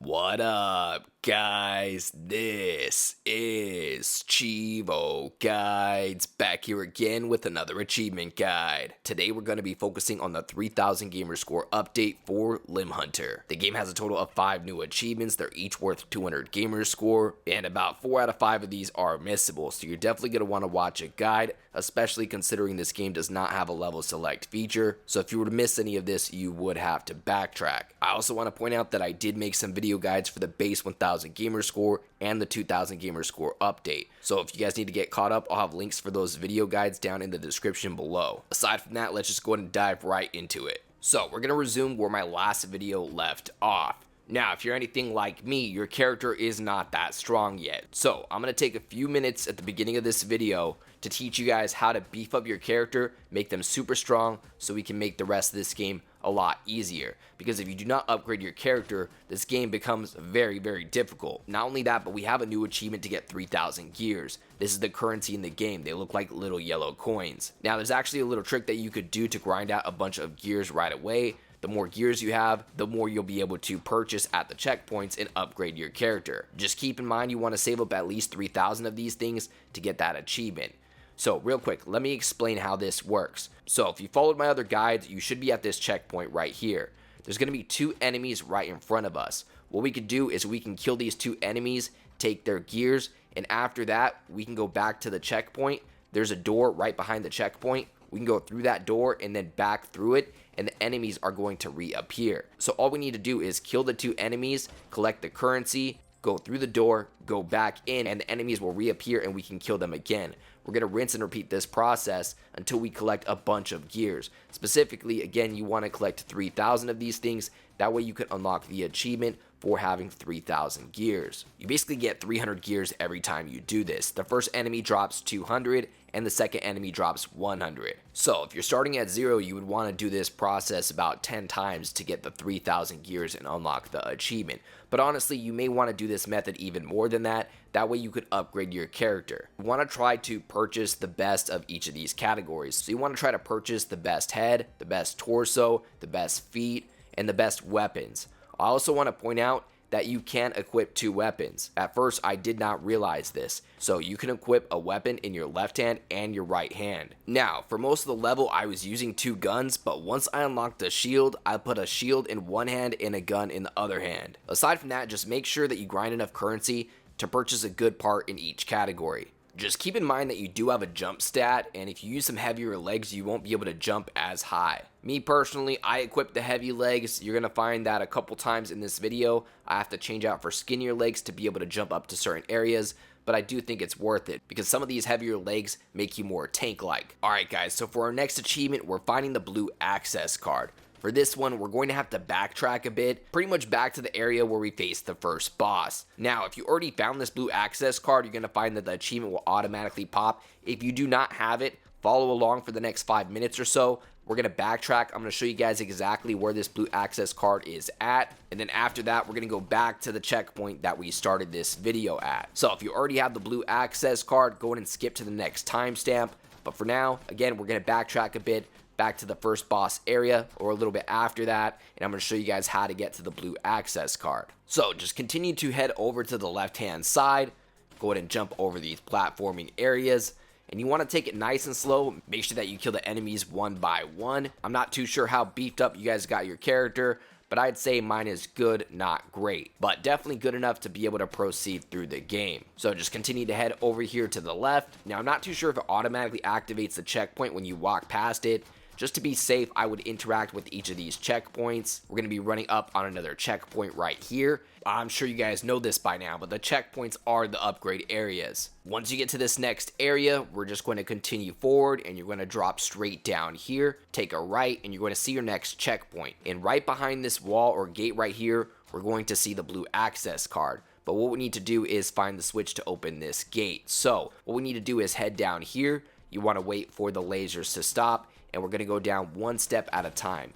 What up, guys? This is Cheevo Guides back here again with another achievement guide. Today we're going to be focusing on the 3000 gamer score update for Limb Hunter. The game has a total of 5 new achievements. They're each worth 200 gamer score, and about 4 out of 5 of these are missable, so you're definitely going to want to watch a guide, especially considering this game does not have a level select feature, so if you were to miss any of this, you would have to backtrack. I also want to point out that I did make some video guides for the base 1000 gamer score and the 2000 gamer score update. So if you guys need to get caught up, I'll have links for those video guides down in the description below. Aside from that, let's just go ahead and dive right into it. So we're going to resume where my last video left off. Now, if you're anything like me, your character is not that strong yet. So I'm going to take a few minutes at the beginning of this video to teach you guys how to beef up your character, make them super strong, so we can make the rest of this game a lot easier. Because if you do not upgrade your character, this game becomes very, very difficult. Not only that, but we have a new achievement to get 3000 gears. This is the currency in the game. They look like little yellow coins. Now, there's actually a little trick that you could do to grind out a bunch of gears right away. The more gears you have, the more you'll be able to purchase at the checkpoints and upgrade your character. Just keep in mind you want to save up at least 3000 of these things to get that achievement. So real quick, let me explain how this works. So if you followed my other guides, you should be at this checkpoint right here. There's going to be 2 enemies right in front of us. What we could do is we can kill these 2 enemies, take their gears, and after that, we can go back to the checkpoint. There's a door right behind the checkpoint. We can go through that door and then back through it, and the enemies are going to reappear. So all we need to do is kill the 2 enemies, collect the currency, go through the door, go back in, and the enemies will reappear and we can kill them again. We're going to rinse and repeat this process until we collect a bunch of gears. Specifically, again, you want to collect 3000 of these things. That way you can unlock the achievement for having 3000 gears. You basically get 300 gears every time you do this. The first enemy drops 200 and the second enemy drops 100. So if you're starting at 0, you would want to do this process about 10 times to get the 3000 gears and unlock the achievement. But honestly, you may want to do this method even more than that. That way you could upgrade your character. You want to try to purchase the best of each of these categories. So you want to try to purchase the best head, the best torso, the best feet, and the best weapons. I also want to point out that you can equip 2 weapons. At first, I did not realize this. So you can equip a weapon in your left hand and your right hand. Now, for most of the level, I was using 2 guns, but once I unlocked a shield, I put a shield in one hand and a gun in the other hand. Aside from that, just make sure that you grind enough currency to purchase a good part in each category. Just keep in mind that you do have a jump stat, and if you use some heavier legs, you won't be able to jump as high. Me personally, I equip the heavy legs. You're going to find that a couple times in this video, I have to change out for skinnier legs to be able to jump up to certain areas, but I do think it's worth it, because some of these heavier legs make you more tank-like. Alright guys, so for our next achievement, we're finding the blue access card. For this one, we're going to have to backtrack a bit, pretty much back to the area where we faced the first boss. Now, if you already found this blue access card, you're going to find that the achievement will automatically pop. If you do not have it, follow along for the next 5 minutes or so. We're going to backtrack. I'm going to show you guys exactly where this blue access card is at. And then after that, we're going to go back to the checkpoint that we started this video at. So if you already have the blue access card, go ahead and skip to the next timestamp. But for now, again, we're going to backtrack a bit, back to the first boss area or a little bit after that, and I'm going to show you guys how to get to the blue access card. So just continue to head over to the left hand side, go ahead and jump over these platforming areas, and you want to take it nice and slow. Make sure that you kill the enemies one by one. I'm not too sure how beefed up you guys got your character, but I'd say mine is good, not great, but definitely good enough to be able to proceed through the game. So just continue to head over here to the left. Now I'm not too sure if it automatically activates the checkpoint when you walk past it. Just to be safe, I would interact with each of these checkpoints. We're going to be running up on another checkpoint right here. I'm sure you guys know this by now, but the checkpoints are the upgrade areas. Once you get to this next area, we're just going to continue forward and you're going to drop straight down here, take a right, and you're going to see your next checkpoint. And right behind this wall or gate right here, we're going to see the blue access card. But what we need to do is find the switch to open this gate. So what we need to do is head down here. You want to wait for the lasers to stop, and we're going to go down one step at a time.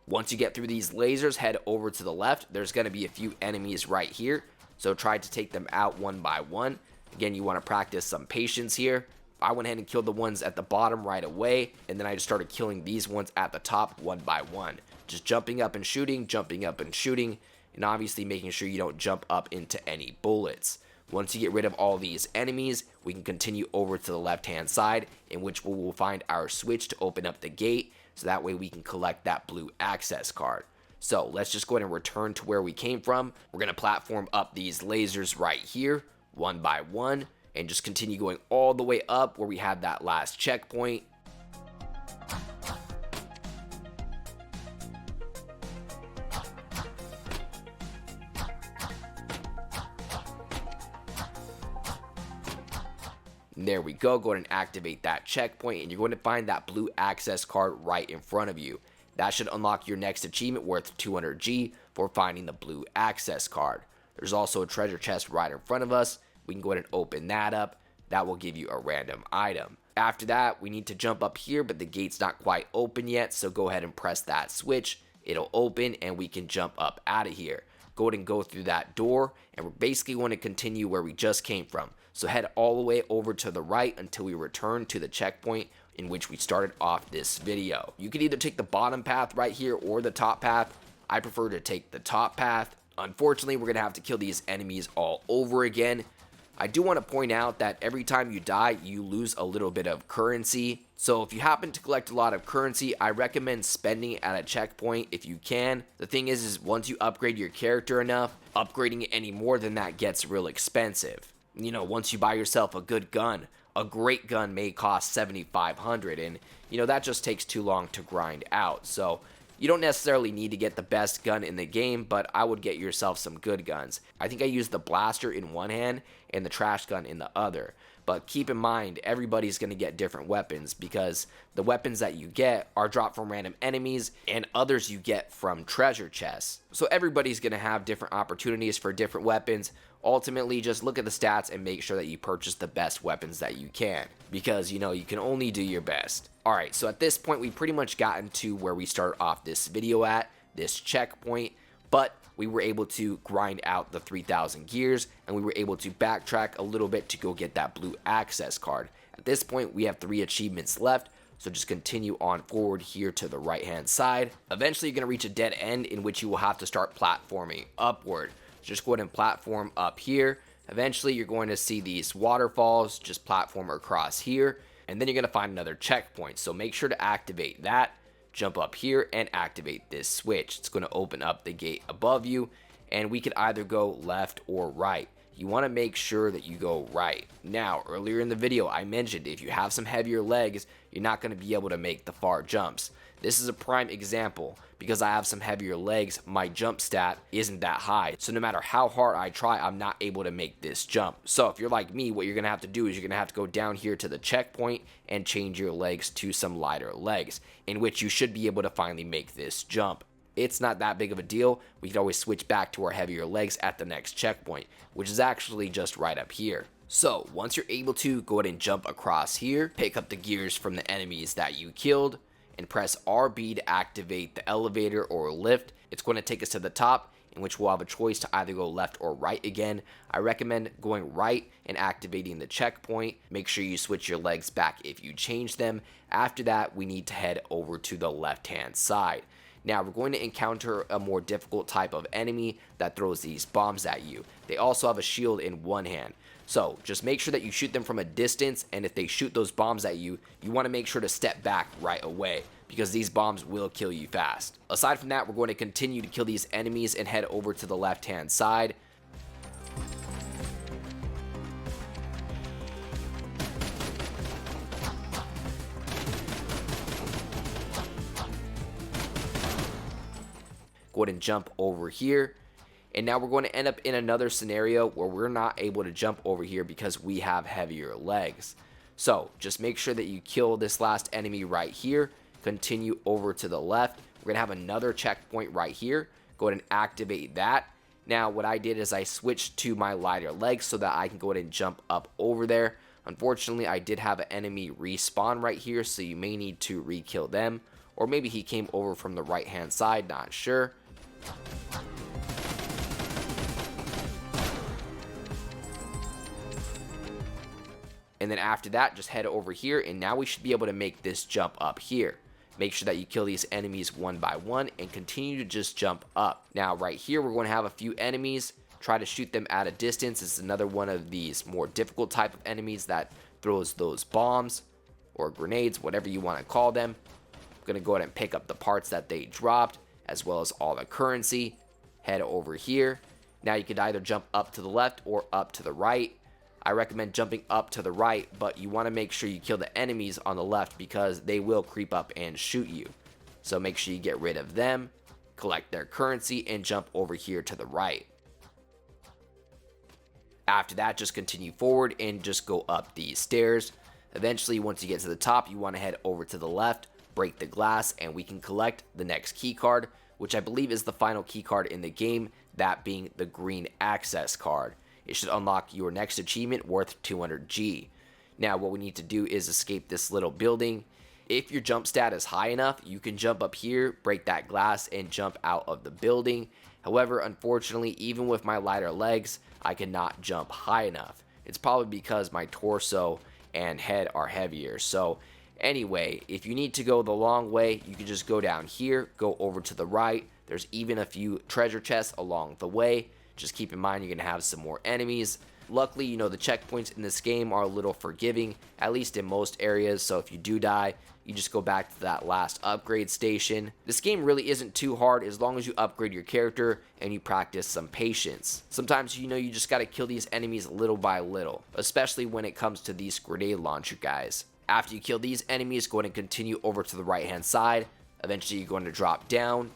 Once you get through these lasers, head over to the left. There's going to be a few enemies right here, so try to take them out one by one. Again, you want to practice some patience here. I went ahead and killed the ones at the bottom right away, and then I just started killing these ones at the top one by one. Just jumping up and shooting, and obviously making sure you don't jump up into any bullets. Once you get rid of all these enemies, we can continue over to the left hand side, in which we will find our switch to open up the gate, so that way we can collect that blue access card. So let's just go ahead and return to where we came from. We're going to platform up these lasers right here, one by one, and just continue going all the way up where we had that last checkpoint. And there we go. Go ahead and activate that checkpoint, and you're going to find that blue access card right in front of you. That should unlock your next achievement worth 200G for finding the blue access card. There's also a treasure chest right in front of us. We can go ahead and open that up. That will give you a random item. After that, we need to jump up here, but the gate's not quite open yet, so go ahead and press that switch. It'll open, and we can jump up out of here. Go ahead and go through that door, and we're basically going to continue where we just came from. So head all the way over to the right until we return to the checkpoint in which we started off this video. You can either take the bottom path right here or the top path. I prefer to take the top path. Unfortunately, we're going to have to kill these enemies all over again. I do want to point out that every time you die, you lose a little bit of currency. So if you happen to collect a lot of currency, I recommend spending it at a checkpoint if you can. The thing is once you upgrade your character enough, upgrading it any more than that gets real expensive. You know, once you buy yourself a good gun, a great gun may cost $7,500, and you know that just takes too long to grind out. So you don't necessarily need to get the best gun in the game, but I would get yourself some good guns. I think I used the blaster in one hand and the trash gun in the other. But keep in mind, everybody's going to get different weapons, because the weapons that you get are dropped from random enemies and others you get from treasure chests. So everybody's going to have different opportunities for different weapons. Ultimately, just look at the stats and make sure that you purchase the best weapons that you can, because, you know, you can only do your best. Alright, so at this point, we've pretty much gotten to where we started off this video at, this checkpoint, but we were able to grind out the 3,000 gears, and we were able to backtrack a little bit to go get that blue access card. At this point, we have 3 achievements left, so just continue on forward here to the right hand side. Eventually, you're going to reach a dead end in which you will have to start platforming upward. Just go ahead and platform up here. Eventually, you're going to see these waterfalls. Just platform across here, and then you're going to find another checkpoint. So make sure to activate that. Jump up here and activate this switch. It's going to open up the gate above you, and we can either go left or right. You want to make sure that you go right. Now, earlier in the video, I mentioned if you have some heavier legs, you're not going to be able to make the far jumps. This is a prime example. Because I have some heavier legs, my jump stat isn't that high. So no matter how hard I try, I'm not able to make this jump. So if you're like me, what you're going to have to do is you're going to have to go down here to the checkpoint and change your legs to some lighter legs, in which you should be able to finally make this jump. It's not that big of a deal. We can always switch back to our heavier legs at the next checkpoint, which is actually just right up here. So once you're able to, go ahead and jump across here, pick up the gears from the enemies that you killed, and press RB to activate the elevator or lift. It's going to take us to the top, in which we'll have a choice to either go left or right again. I recommend going right and activating the checkpoint. Make sure you switch your legs back if you change them. After that, we need to head over to the left hand side. Now, we're going to encounter a more difficult type of enemy that throws these bombs at you. They also have a shield in one hand. So just make sure that you shoot them from a distance, and if they shoot those bombs at you, you want to make sure to step back right away, because these bombs will kill you fast. Aside from that, we're going to continue to kill these enemies and head over to the left hand side. Go ahead and jump over here. And now we're going to end up in another scenario where we're not able to jump over here because we have heavier legs. So just make sure that you kill this last enemy right here. Continue over to the left. We're going to have another checkpoint right here. Go ahead and activate that. Now what I did is I switched to my lighter legs so that I can go ahead and jump up over there. Unfortunately, I did have an enemy respawn right here, so you may need to re-kill them. Or maybe he came over from the right hand side, not sure. And then after that, just head over here, and now we should be able to make this jump up here. Make sure that you kill these enemies one by one and continue to just jump up. Now right here, we're going to have a few enemies. Try to shoot them at a distance. It's another one of these more difficult type of enemies that throws those bombs or grenades, whatever you want to call them. I'm going to go ahead and pick up the parts that they dropped, as well as all the currency. Head over here. Now you could either jump up to the left or up to the right. I recommend jumping up to the right, but you want to make sure you kill the enemies on the left because they will creep up and shoot you. So make sure you get rid of them, collect their currency, and jump over here to the right. After that, just continue forward and just go up these stairs. Eventually, once you get to the top, you want to head over to the left, break the glass, and we can collect the next key card, which I believe is the final key card in the game, that being the green access card. It should unlock your next achievement worth 200G. Now what we need to do is escape this little building. If your jump stat is high enough, you can jump up here, break that glass, and jump out of the building. However, unfortunately, even with my lighter legs, I cannot jump high enough. It's probably because my torso and head are heavier. So anyway, if you need to go the long way, you can just go down here, go over to the right. There's even a few treasure chests along the way. Just keep in mind you're going to have some more enemies. Luckily, you know, the checkpoints in this game are a little forgiving, at least in most areas. So if you do die, you just go back to that last upgrade station. This game really isn't too hard as long as you upgrade your character and you practice some patience. Sometimes, you know, you just got to kill these enemies little by little, especially when it comes to these grenade launcher guys. After you kill these enemies, go ahead and continue over to the right hand side. Eventually, you're going to drop down.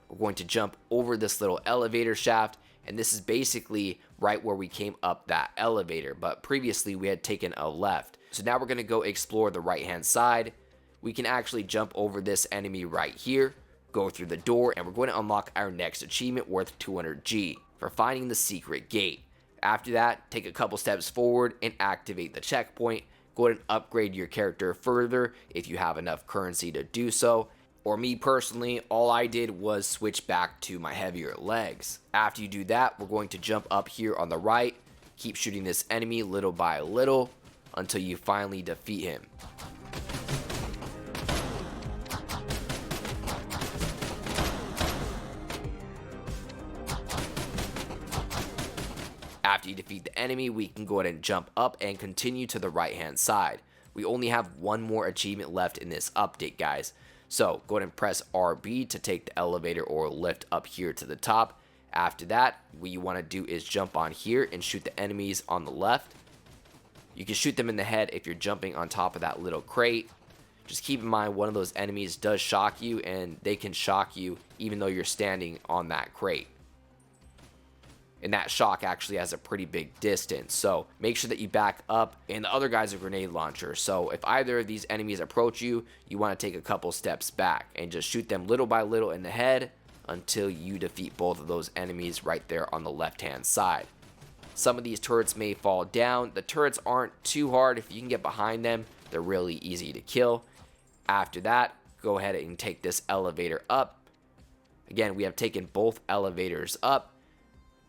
We're going to jump over this little elevator shaft, and this is basically right where we came up that elevator, but previously we had taken a left. So now we're going to go explore the right hand side. We can actually jump over this enemy right here, go through the door, and we're going to unlock our next achievement worth 200G for finding the secret gate. After that, take a couple steps forward and activate the checkpoint. Go ahead and upgrade your character further if you have enough currency to do so. Or me personally, all I did was switch back to my heavier legs. After you do that, we're going to jump up here on the right, keep shooting this enemy little by little until you finally defeat him. After you defeat the enemy, we can go ahead and jump up and continue to the right hand side. We only have one more achievement left in this update, guys. So go ahead and press RB to take the elevator or lift up here to the top. After that, what you want to do is jump on here and shoot the enemies on the left. You can shoot them in the head if you're jumping on top of that little crate. Just keep in mind one of those enemies does shock you, and they can shock you even though you're standing on that crate. And that shock actually has a pretty big distance, so make sure that you back up. And the other guy's a grenade launcher, so if either of these enemies approach you, you want to take a couple steps back and just shoot them little by little in the head until you defeat both of those enemies right there on the left hand side. Some of these turrets may fall down. The turrets aren't too hard. If you can get behind them, they're really easy to kill. After that, go ahead and take this elevator up. Again, we have taken both elevators up.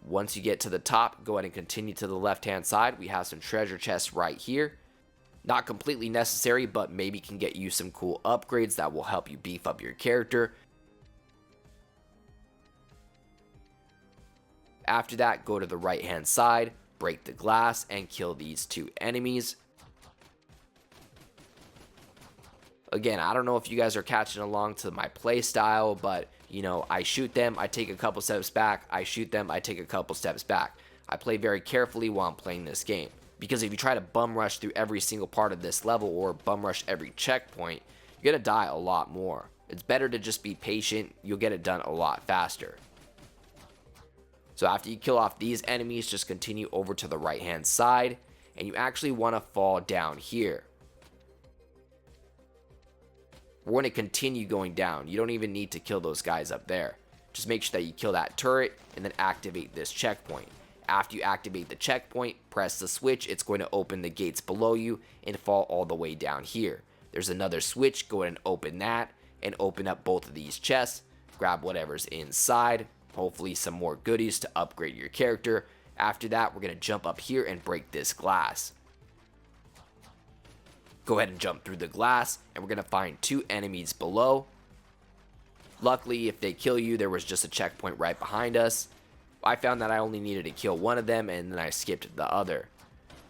Once you get to the top, go ahead and continue to the left hand side. We have some treasure chests right here. Not completely necessary, but maybe can get you some cool upgrades that will help you beef up your character. After that, go to the right hand side, break the glass, and kill these two enemies. Again, I don't know if you guys are catching along to my play style, but you know, I shoot them, I take a couple steps back, I shoot them, I take a couple steps back. I play very carefully while I'm playing this game, because if you try to bum rush through every single part of this level or bum rush every checkpoint, you're gonna die a lot more. It's better to just be patient, you'll get it done a lot faster. So after you kill off these enemies, just continue over to the right hand side, and you actually want to fall down here. We're going to continue going down. You don't even need to kill those guys up there. Just make sure that you kill that turret and then activate this checkpoint. After you activate the checkpoint, press the switch. It's going to open the gates below you and fall all the way down here. There's another switch. Go ahead and open that and open up both of these chests. Grab whatever's inside. hopefully some more goodies to upgrade your character. After that, we're going to jump up here and break this glass. Go ahead and jump through the glass, and we're going to find 2 enemies below. Luckily, if they kill you, there was just a checkpoint right behind us. I found that I only needed to kill one of them, and then I skipped the other.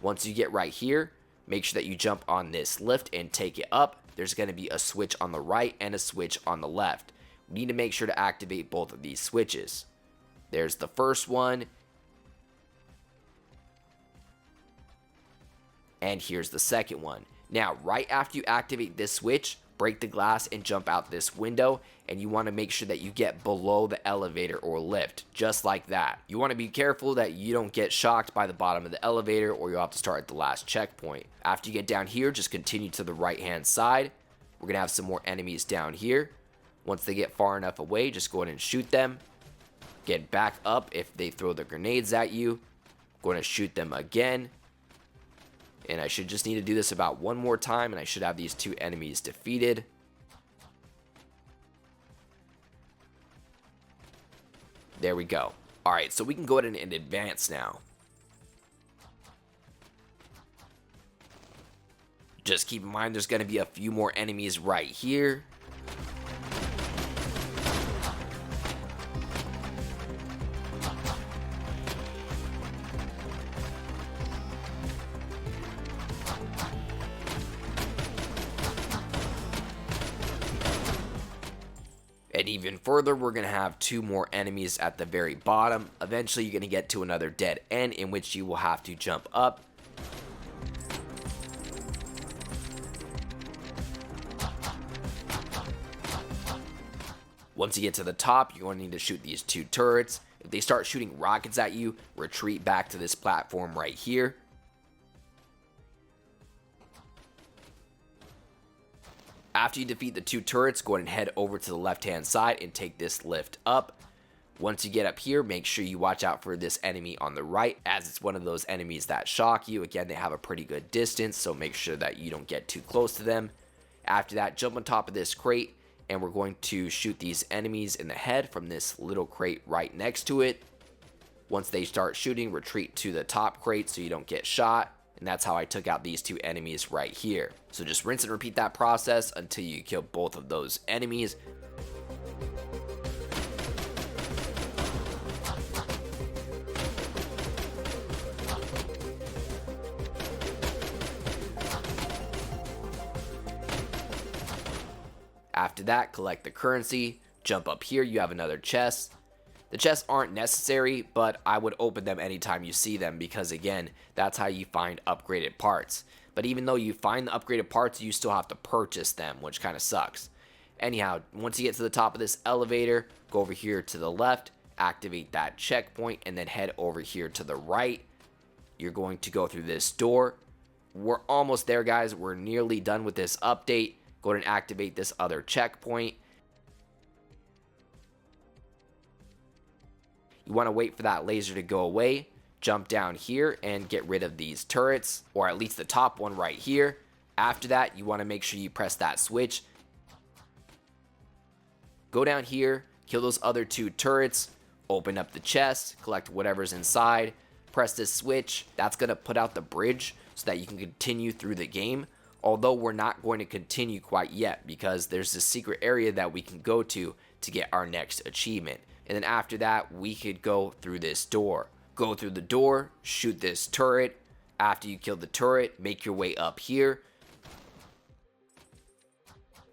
Once you get right here, make sure that you jump on this lift and take it up. There's going to be a switch on the right and a switch on the left. We need to make sure to activate both of these switches. There's the first one. And here's the second one. Now, right after you activate this switch, break the glass and jump out this window, and you want to make sure that you get below the elevator or lift, just like that. You want to be careful that you don't get shocked by the bottom of the elevator, or you'll have to start at the last checkpoint. After you get down here, just continue to the right hand side. We're going to have some more enemies down here. Once they get far enough away, just go ahead and shoot them. Get back up if they throw their grenades at you. Going to shoot them again. And I should just need to do this about one more time, and I should have these 2 enemies defeated. There we go. Alright, so we can go ahead and advance now. Just keep in mind there's going to be a few more enemies right here. And even further, we're going to have 2 more enemies at the very bottom. Eventually, you're going to get to another dead end in which you will have to jump up. Once you get to the top, you're going to need to shoot these 2 turrets. If they start shooting rockets at you, retreat back to this platform right here. After you defeat the 2 turrets, go ahead and head over to the left-hand side and take this lift up. Once you get up here, make sure you watch out for this enemy on the right, as it's one of those enemies that shock you. Again, they have a pretty good distance, so make sure that you don't get too close to them. After that, jump on top of this crate, and we're going to shoot these enemies in the head from this little crate right next to it. Once they start shooting, retreat to the top crate so you don't get shot. And that's how I took out these 2 enemies right here. So just rinse and repeat that process until you kill both of those enemies. After that, collect the currency. Jump up here, you have another chest. The chests aren't necessary, but I would open them anytime you see them because, again, that's how you find upgraded parts. But even though you find the upgraded parts, you still have to purchase them, which kind of sucks. Anyhow, once you get to the top of this elevator, go over here to the left, activate that checkpoint, and then head over here to the right. You're going to go through this door. We're almost there, guys. We're nearly done with this update. Go ahead and activate this other checkpoint. You want to wait for that laser to go away, jump down here and get rid of these turrets, or at least the top one right here. After that, you want to make sure you press that switch. Go down here, kill those other 2 turrets, open up the chest, collect whatever's inside, press this switch. That's going to put out the bridge so that you can continue through the game. Although we're not going to continue quite yet because there's this secret area that we can go to get our next achievement. And then after that, we could go through this door. Go through the door, shoot this turret. After you kill the turret, make your way up here.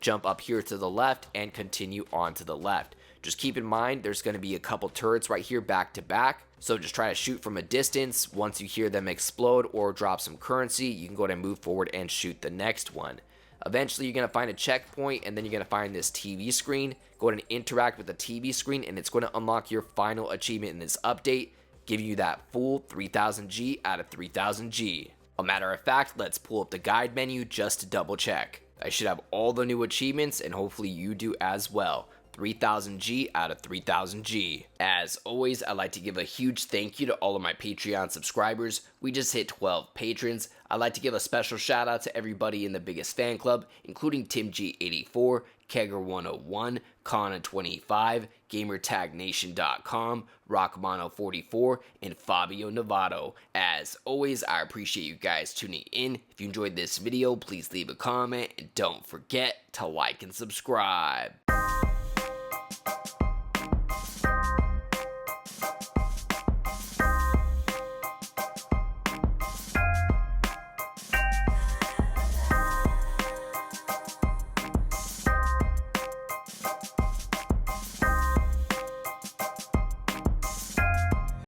Jump up here to the left and continue on to the left. Just keep in mind, there's going to be a couple turrets right here back to back. So just try to shoot from a distance. Once you hear them explode or drop some currency, you can go ahead and move forward and shoot the next one. Eventually, you're going to find a checkpoint, and then you're going to find this TV screen. Go ahead and interact with the TV screen, and it's going to unlock your final achievement in this update, giving you that full 3000G out of 3000G. A matter of fact, let's pull up the guide menu just to double check. I should have all the new achievements, and hopefully you do as well. 3000G out of 3000G. As always, I'd like to give a huge thank you to all of my Patreon subscribers. We just hit 12 patrons. I'd like to give a special shout out to everybody in the biggest fan club, including Tim G84, Kegger101, Kana25, GamerTagNation.com, Rockmano44, and Fabio Novato. As always, I appreciate you guys tuning in. If you enjoyed this video, please leave a comment, and don't forget to like and subscribe.